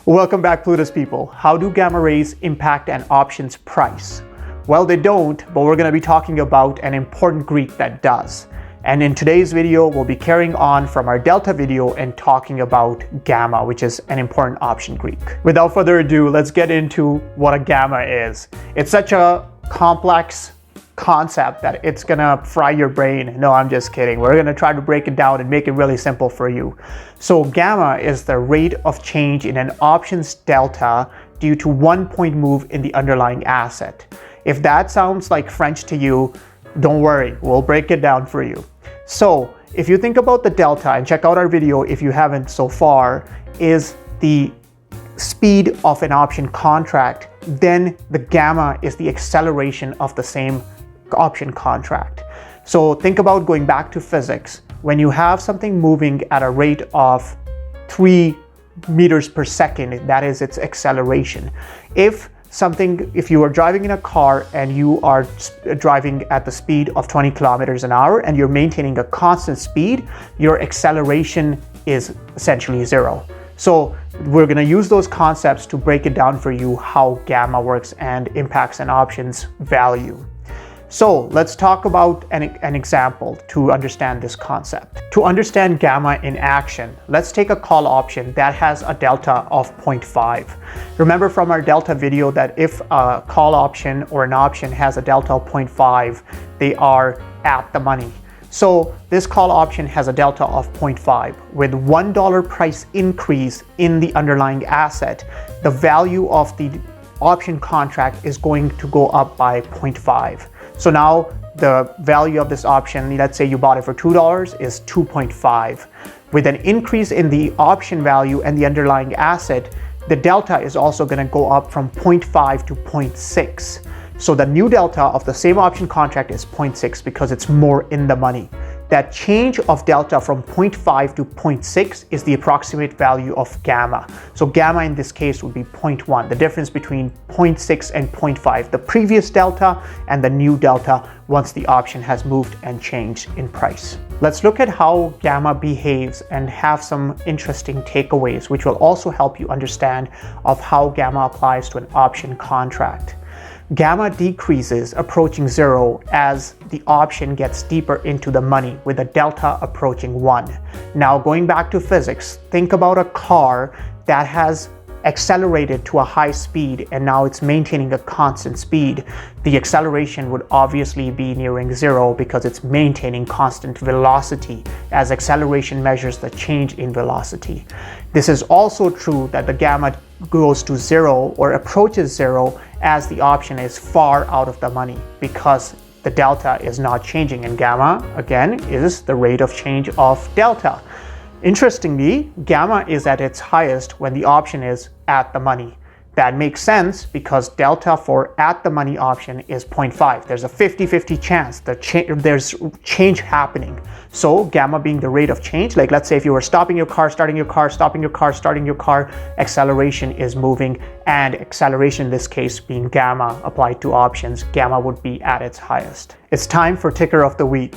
Welcome back, Plutus people. How do gamma rays impact an option's price? Well, they don't, but we're going to be talking about an important Greek that does. And in today's video, we'll be carrying on from our delta video and talking about gamma, which is an important option Greek. Without further ado, let's get into what a gamma is. It's such a complex concept that it's gonna fry your brain. No, I'm just kidding. We're gonna try to break it down and make it really simple for you. So gamma is the rate of change in an option's delta due to 1 point move in the underlying asset. If that sounds like French to you, don't worry, we'll break it down for you. So if you think about the delta, and check out our video if you haven't so far, is the speed of an option contract, then the gamma is the acceleration of the same option contract. So think about going back to physics. When you have something moving at a rate of 3 meters per second, that is its acceleration. If you are driving in a car and you are driving at the speed of 20 kilometers an hour and you're maintaining a constant speed, your acceleration is essentially zero. So we're going to use those concepts to break it down for you how gamma works and impacts an option's value. So let's talk about an example to understand this concept. To understand gamma in action, let's take a call option that has a delta of 0.5. Remember from our delta video that if a call option or an option has a delta of 0.5, they are at the money. So this call option has a delta of 0.5. With $1 price increase in the underlying asset, the value of the option contract is going to go up by 0.5. So now the value of this option, let's say you bought it for $2, is 2.5. With an increase in the option value and the underlying asset, the delta is also going to go up from 0.5 to 0.6. So the new delta of the same option contract is 0.6 because it's more in the money. That change of delta from 0.5 to 0.6 is the approximate value of gamma. So gamma in this case would be 0.1, the difference between 0.6 and 0.5, the previous delta and the new delta once the option has moved and changed in price. Let's look at how gamma behaves and have some interesting takeaways, which will also help you understand of how gamma applies to an option contract. Gamma decreases approaching zero as the option gets deeper into the money with a delta approaching 1. Now going back to physics, think about a car that has accelerated to a high speed and now it's maintaining a constant speed. The acceleration would obviously be nearing zero because it's maintaining constant velocity as acceleration measures the change in velocity. This is also true that the gamma goes to zero or approaches zero as the option is far out of the money because the delta is not changing, and gamma again is the rate of change of delta. Interestingly, gamma is at its highest when the option is at the money. That makes sense because delta for at the money option is 0.5. There's a 50-50 chance that there's change happening. So gamma being the rate of change, like let's say if you were stopping your car, starting your car, stopping your car, starting your car, acceleration is moving, and acceleration in this case being gamma applied to options, gamma would be at its highest. It's time for ticker of the week.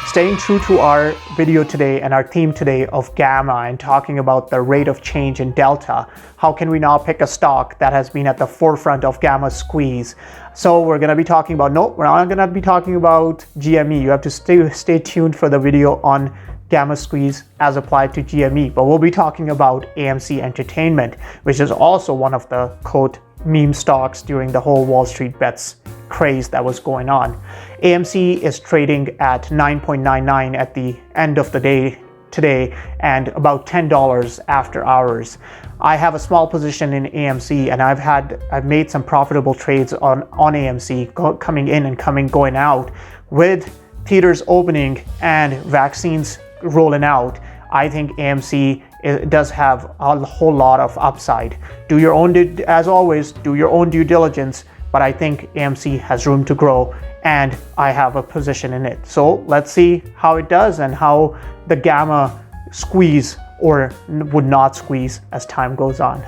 Staying true to our video today and our theme today of gamma and talking about the rate of change in delta, how can we now pick a stock that has been at the forefront of gamma squeeze? So we're going to be talking about, no, we're not going to be talking about GME. You have to stay tuned for the video on gamma squeeze as applied to GME, but we'll be talking about AMC Entertainment, which is also one of the quote meme stocks during the whole Wall Street bets craze that was going on. AMC is trading at 9.99 at the end of the day today and about $10 after hours. I have a small position in AMC and I've made some profitable trades on AMC coming in and going out. With theaters opening and vaccines rolling out, I think AMC does have a whole lot of upside. As always, do your own due diligence, but I think AMC has room to grow and I have a position in it. So let's see how it does and how the gamma squeeze or would not squeeze as time goes on.